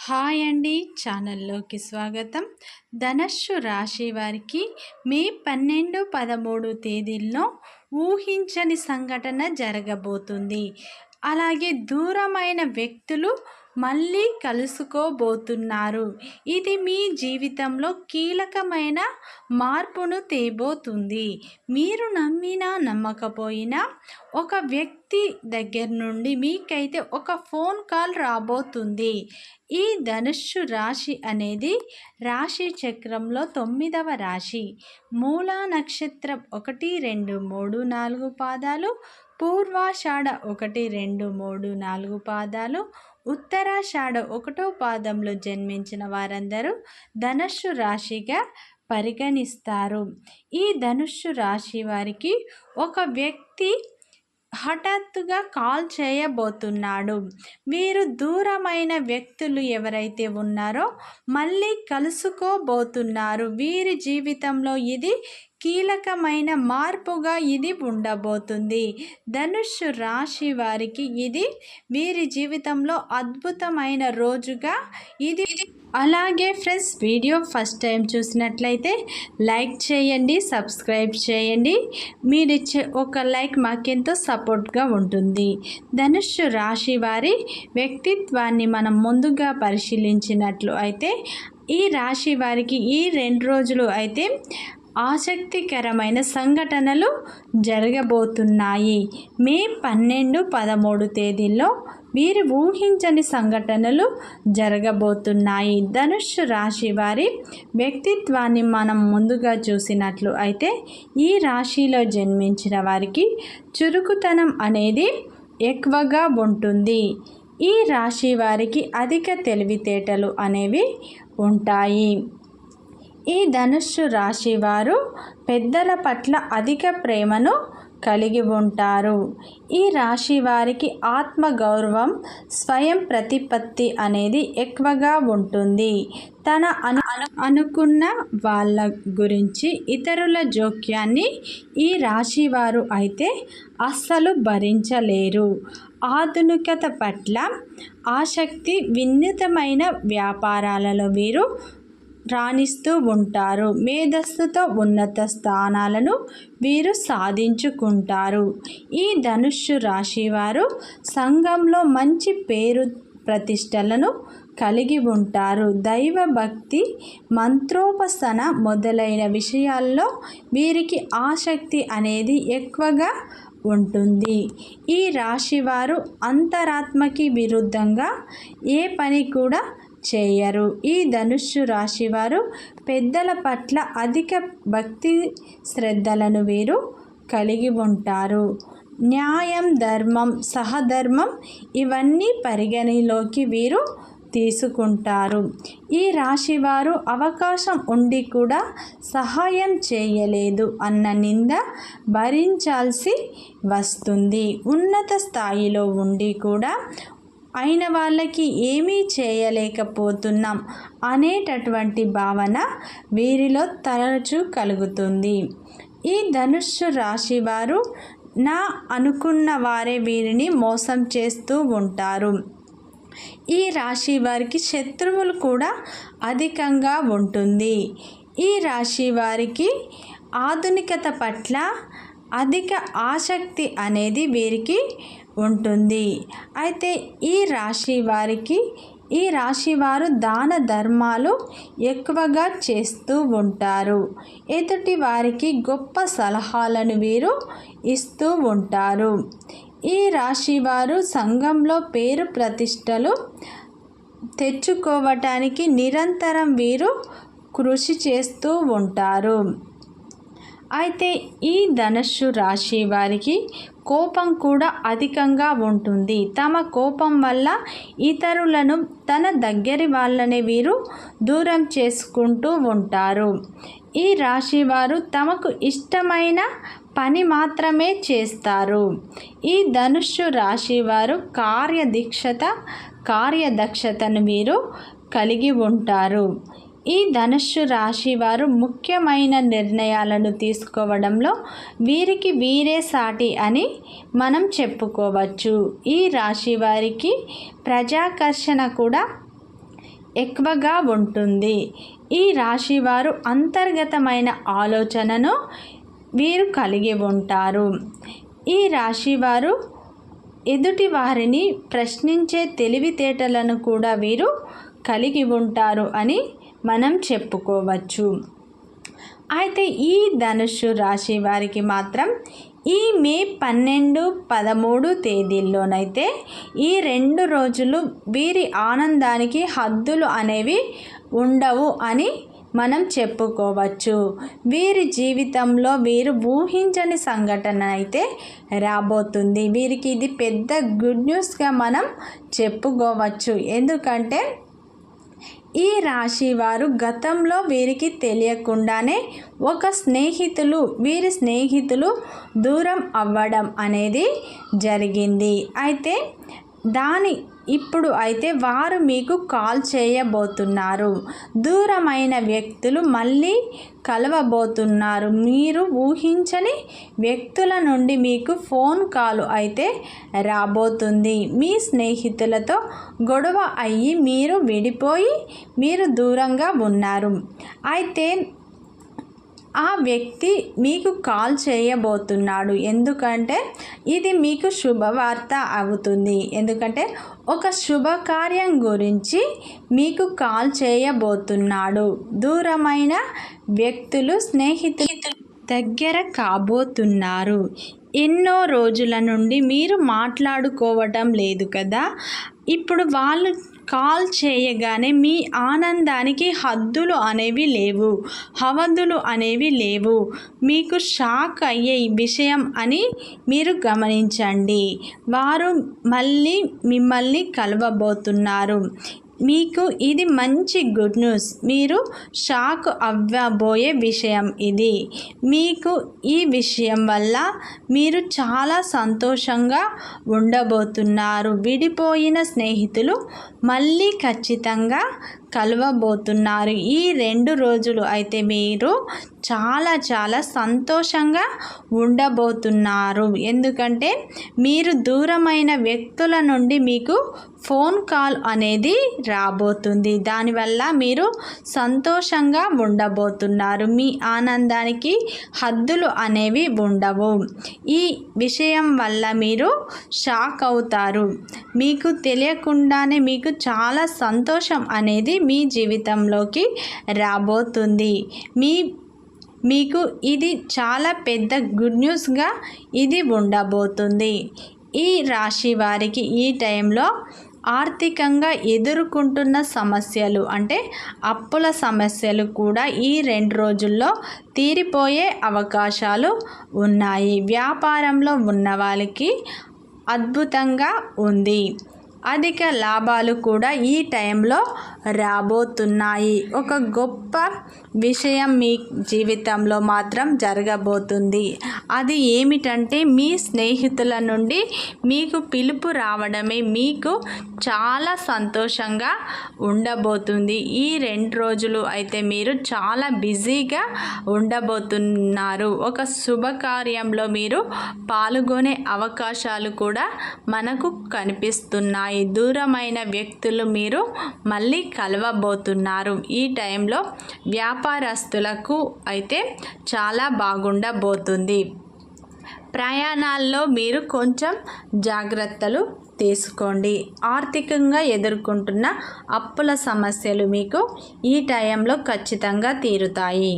Hi అండి, ఛానల్లోకి స్వాగతం. ధనస్సు రాశి వారికి మే 12, 13 తేదీల్లో ఊహించని సంఘటన జరగబోతుంది. అలాగే దూరమైన వ్యక్తులు మళ్ళీ కలుసుకోబోతున్నారు. ఇది మీ జీవితంలో కీలకమైన మార్పును తేబోతుంది. మీరు నమ్మినా నమ్మకపోయినా ఒక వ్యక్తి దగ్గర నుండి మీకైతే ఒక ఫోన్ కాల్ రాబోతుంది. ఈ ధనుస్సు రాశి అనేది రాశి చక్రంలో 9వ రాశి. మూలా నక్షత్రం 1, 2, 3, 4 పాదాలు, పూర్వాషాఢ 1, 2, 3, 4 పాదాలు, ఉత్తరాషాఢ 1వ పాదంలో జన్మించిన వారందరూ ధనుస్సు రాశిగా పరిగణిస్తారు. ఈ ధనుస్సు రాశి వారికి ఒక వ్యక్తి హఠాత్తుగా కాల్ చేయబోతున్నాడు. వీరు దూరమైన వ్యక్తులు ఎవరైతే ఉన్నారో మళ్ళీ కలుసుకోబోతున్నారు. వీరి జీవితంలో ఇది కీలకమైన మార్పుగా ఇది ఉండబోతుంది. ధనుస్సు రాశి వారికి ఇది వీరి జీవితంలో అద్భుతమైన రోజుగా ఇది. అలాగే ఫ్రెండ్స్, వీడియో ఫస్ట్ టైం చూసినట్లయితే లైక్ చేయండి, సబ్స్క్రైబ్ చేయండి. మీరిచ్చే ఒక లైక్ మాకెంతో సపోర్ట్గా ఉంటుంది. ధనుస్సు రాశి వారి వ్యక్తిత్వాన్ని మనం ముందుగా పరిశీలించినట్లు అయితే ఈ రాశి వారికి ఈ 2 రోజులు అయితే ఆసక్తికరమైన సంఘటనలు జరగబోతున్నాయి. మే 12, 13 తేదీల్లో వీరు ఊహించని సంఘటనలు జరగబోతున్నాయి. ధనుస్సు రాశి వారి వ్యక్తిత్వాన్ని మనం ముందుగా చూసినట్లు అయితే ఈ రాశిలో జన్మించిన వారికి చురుకుతనం అనేది ఎక్కువగా ఉంటుంది. ఈ రాశి వారికి అధిక తెలివితేటలు అనేవి ఉంటాయి. ఈ ధనుస్సు రాశి వారు పెద్దల పట్ల అధిక ప్రేమను కలిగి ఉంటారు. ఈ రాశి వారికి ఆత్మగౌరవం, స్వయం ప్రతిపత్తి అనేది ఎక్కువగా ఉంటుంది. తన అనుకున్న వాళ్ళ గురించి ఇతరుల జోక్యాన్ని ఈ రాశి వారు అయితే అస్సలు భరించలేరు. ఆధునికత పట్ల ఆసక్తి, వినూత్నమైన వ్యాపారాలలో వీరు రాణిస్తూ ఉంటారు. మేధస్సుతో ఉన్నత స్థానాలను వీరు సాధించుకుంటారు. ఈ ధనుస్సు రాశి వారు సంఘంలో మంచి పేరు ప్రతిష్టలను కలిగి ఉంటారు. దైవ భక్తి, మంత్రోపాసన మొదలైన విషయాల్లో వీరికి ఆసక్తి అనేది ఎక్కువగా ఉంటుంది. ఈ రాశివారు అంతరాత్మకి విరుద్ధంగా ఏ పని కూడా చేయరు. ఈ ధనుస్సు రాశి వారు పెద్దల పట్ల అధిక భక్తి శ్రద్ధలను వీరు కలిగి ఉంటారు. న్యాయం, ధర్మం, సహధర్మం ఇవన్నీ పరిగణలోకి వీరు తీసుకుంటారు. ఈ రాశివారు అవకాశం ఉండి కూడా సహాయం చేయలేదు అన్న నింద భరించాల్సి వస్తుంది. ఉన్నత స్థాయిలో ఉండి కూడా అయిన వాళ్ళకి ఏమీ చేయలేకపోతున్నాం అనేటటువంటి భావన వీరిలో తరచూ కలుగుతుంది. ఈ ధనుస్సు రాశి వారు నా అనుకున్న వారే వీరిని మోసం చేస్తూ ఉంటారు. ఈ రాశి వారికి శత్రువులు కూడా అధికంగా ఉంటుంది. ఈ రాశి వారికి ఆధునికత పట్ల అధిక ఆసక్తి అనేది వీరికి ఉంటుంది. అయితే ఈ రాశి వారు దాన ధర్మాలు ఎక్కువగా చేస్తూ ఉంటారు. ఎదుటి వారికి గొప్ప సలహాలను వీరు ఇస్తూ ఉంటారు. ఈ రాశి వారు సంఘంలో పేరు ప్రతిష్టలు తెచ్చుకోవటానికి నిరంతరం వీరు కృషి చేస్తూ ఉంటారు. అయితే ఈ ధనుస్సు రాశి వారికి కోపం కూడా అధికంగా ఉంటుంది. తమ కోపం వల్ల ఇతరులను, తన దగ్గరి వాళ్ళని వీరు దూరం చేసుకుంటూ ఉంటారు. ఈ రాశి వారు తమకు ఇష్టమైన పని మాత్రమే చేస్తారు. ఈ ధనుస్సు రాశి వారు కార్యదక్షతను వీరు కలిగి ఉంటారు. ఈ ధనుస్సు రాశి వారు ముఖ్యమైన నిర్ణయాలను తీసుకోవడంలో వీరికి వీరే సాటి అని మనం చెప్పుకోవచ్చు. ఈ రాశి వారికి ప్రజాకర్షణ కూడా ఎక్కువగా ఉంటుంది. ఈ రాశి వారు అంతర్గతమైన ఆలోచనను వీరు కలిగి ఉంటారు. ఈ రాశి వారు ఎదుటి వారిని ప్రశ్నించే తెలివితేటలను కూడా వీరు కలిగి ఉంటారు అని మనం చెప్పుకోవచ్చు. అయితే ఈ ధనుస్సు రాశి వారికి మాత్రం ఈ మే 12, 13 తేదీల్లోనైతే ఈ 2 రోజులు వీరి ఆనందానికి హద్దులు అనేవి ఉండవు అని మనం చెప్పుకోవచ్చు. వీరి జీవితంలో వీరు ఊహించని సంఘటన అయితే రాబోతుంది. వీరికి ఇది పెద్ద గుడ్ న్యూస్గా మనం చెప్పుకోవచ్చు. ఎందుకంటే ఈ రాశి వారు గతంలో వీరికి తెలియకుండానే వీరి స్నేహితులు దూరం అవ్వడం అనేది జరిగింది. అయితే ఇప్పుడు అయితే వారు మీకు కాల్ చేయబోతున్నారు. దూరమైన వ్యక్తులు మళ్ళీ కలవబోతున్నారు. మీరు ఊహించని వ్యక్తుల నుండి మీకు ఫోన్ కాల్ అయితే రాబోతుంది. మీ స్నేహితులతో గొడవ అయ్యి మీరు విడిపోయి మీరు దూరంగా ఉన్నారు. అయితే ఆ వ్యక్తి మీకు కాల్ చేయబోతున్నాడు. ఎందుకంటే ఇది మీకు శుభవార్త అవుతుంది. ఎందుకంటే ఒక శుభకార్యం గురించి మీకు కాల్ చేయబోతున్నాడు. దూరమైన వ్యక్తులు స్నేహితులు దగ్గర కాబోతున్నారు. ఎన్నో రోజుల నుండి మీరు మాట్లాడుకోవటం లేదు కదా. ఇప్పుడు వాళ్ళు కాల్ చేయగానే మీ ఆనందానికి హద్దులు అనేవి లేవు, హవదులు అనేవి లేవు. మీకు షాక్ అయ్యే విషయం అని మీరు గమనించండి. వారు మళ్ళీ మిమ్మల్ని కలవబోతున్నారు. మీకు ఇది మంచి గుడ్ న్యూస్. మీరు షాక్ అవ్వబోయే విషయం ఇది. మీకు ఈ విషయం వల్ల మీరు చాలా సంతోషంగా ఉండబోతున్నారు. విడిపోయిన స్నేహితులు మళ్ళీ ఖచ్చితంగా కలవబోతున్నారు. ఈ 2 రోజులు అయితే మీరు చాలా సంతోషంగా ఉండబోతున్నారు. ఎందుకంటే మీరు దూరమైన వ్యక్తుల నుండి మీకు ఫోన్ కాల్ అనేది రాబోతుంది. దానివల్ల మీరు సంతోషంగా ఉండబోతున్నారు. మీ ఆనందానికి హద్దులు అనేవి ఉండవు. ఈ విషయం వల్ల మీరు షాక్ అవుతారు. మీకు తెలియకుండానే మీకు చాలా సంతోషం అనేది మీ జీవితంలోకి రాబోతుంది. మీకు ఇది చాలా పెద్ద గుడ్ న్యూస్గా ఇది ఉండబోతుంది. ఈ రాశి వారికి ఈ టైంలో ఆర్థికంగా ఎదుర్కొంటున్న సమస్యలు అంటే అప్పుల సమస్యలు కూడా ఈ 2 రోజుల్లో తీరిపోయే అవకాశాలు ఉన్నాయి. వ్యాపారంలో ఉన్న వాళ్ళకి అద్భుతంగా ఉంది. అధిక లాభాలు కూడా ఈ టైంలో రాబోతున్నాయి. ఒక గొప్ప విషయం మీ జీవితంలో మాత్రం జరగబోతుంది. అది ఏమిటంటే మీ స్నేహితుల నుండి మీకు పిలుపు రావడమే మీకు చాలా సంతోషంగా ఉండబోతుంది. ఈ 2 రోజులు అయితే మీరు చాలా బిజీగా ఉండబోతున్నారు. ఒక శుభకార్యంలో మీరు పాల్గొనే అవకాశాలు కూడా మనకు కనిపిస్తున్నాయి. దూరమైన వ్యక్తులు మీరు మళ్ళీ కలవబోతున్నారు. ఈ టైంలో వ్యాపారస్తులకు అయితే చాలా బాగుండబోతుంది. ప్రయాణాల్లో మీరు కొంచెం జాగ్రత్తలు తీసుకోండి. ఆర్థికంగా ఎదుర్కొంటున్న అప్పుల సమస్యలు మీకు ఈ టైంలో ఖచ్చితంగా తీరుతాయి.